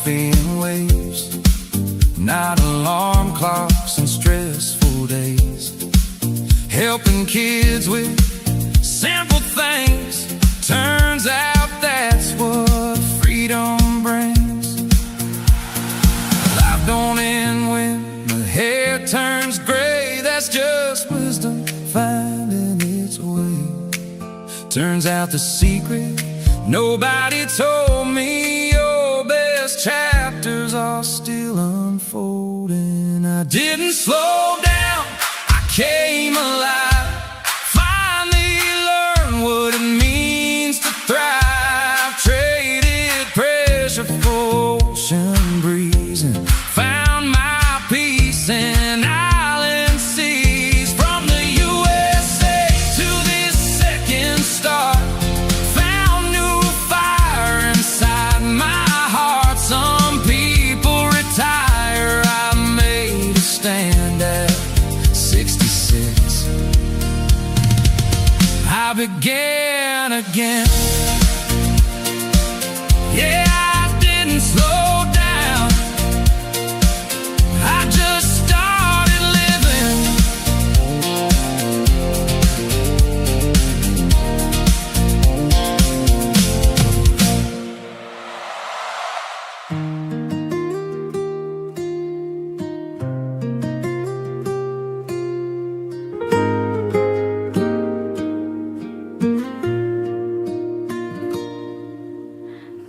being waves, not alarm clocks and stressful days. Helping kids with simple things, turns out that's what freedom brings. Life don't end when the hair turns gray, that's just wisdom finding its way. Turns out the secret nobody told me, your best chapters are still unfolding. I didn't slow down, I came alive, finally learned what it means to thrive. Traded pressure for ocean breeze and found my peace in island seas. From the USA to this second star, found new fire inside my heart. Some people retire, I made a stand at 66. I began again. Yeah, I didn't slow down, I just started living.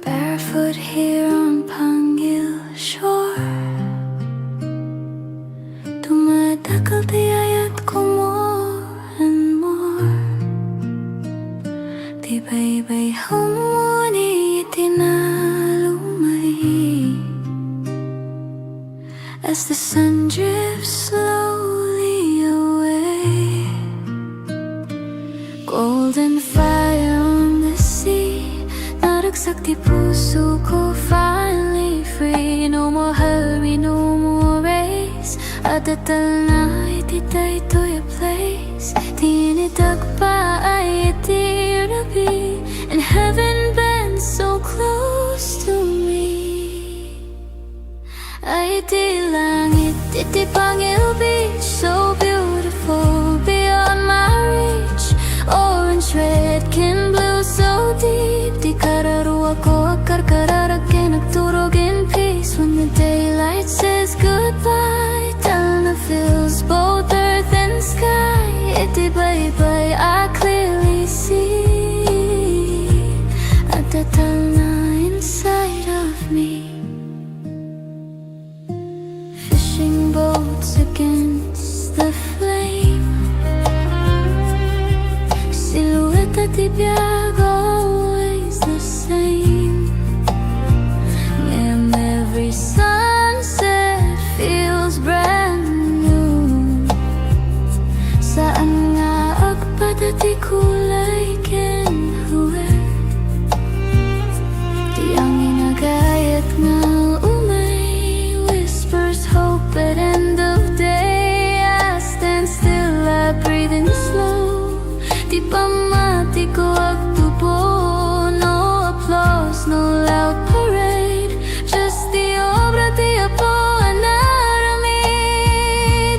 Barefoot here on Pangil shore, dumadakal tiyayat ko more and more. Tibay-bay humuni itinalumay, as the sun drifts slowly away. Golden fire on the sea, naragsak di puso ko, finally free. No more hurry, no more race, adatal na ititay to your place. Tinitag pa ay itirabi, and heaven bends so close to me. Ay di langit, iti Pangil Beach, so beautiful beyond my reach. Orange, red, kin blue, so deep. Di kararuwa ko akarkararag nagturog in peace. When the daylight says goodbye, Talna fills both earth and sky. Iti bye-bye, I clearly see at the Talna inside of me. Fishing boats against the flame, silhouette at the biag, always the same. And every sunset feels brand new. Saan nga agpadati kulay ken huwe, di ang inagayat nga umay, whispers hope at end of day. I stand still, I breathe in slow. Di pamati ko agtubo, no applause, no loud parade, just the obra di Apo anaramid.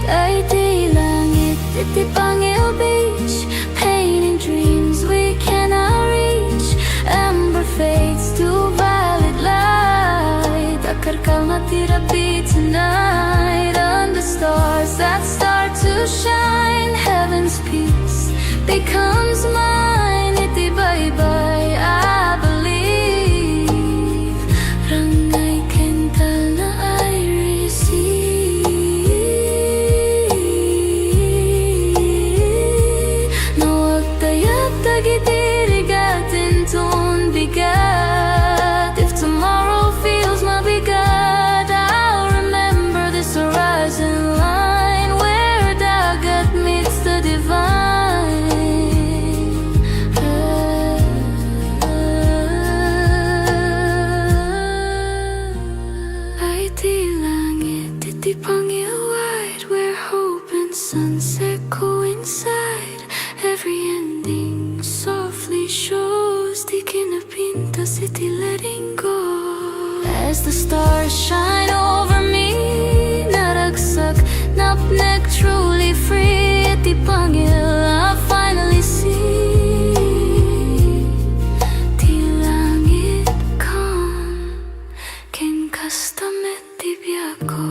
Ay di langit, iti Pangil Beach, painting dreams we cannot reach. Amber fades to violet light, akarkal na tirapi tonight. Under stars that start to shine, heaven's peace becomes mine. Iti bye-bye, I believe. Rangay kental na I receive. No agtayap tagitirigatin ton bigat. If tomorrow feels mabigat, I'll remember this horizon line where dagat meets the divine. as the stars shine over me. Naragsak, napnek, truly free. At di Pangil, I finally see. Di langit kan, ken kastamet di biako.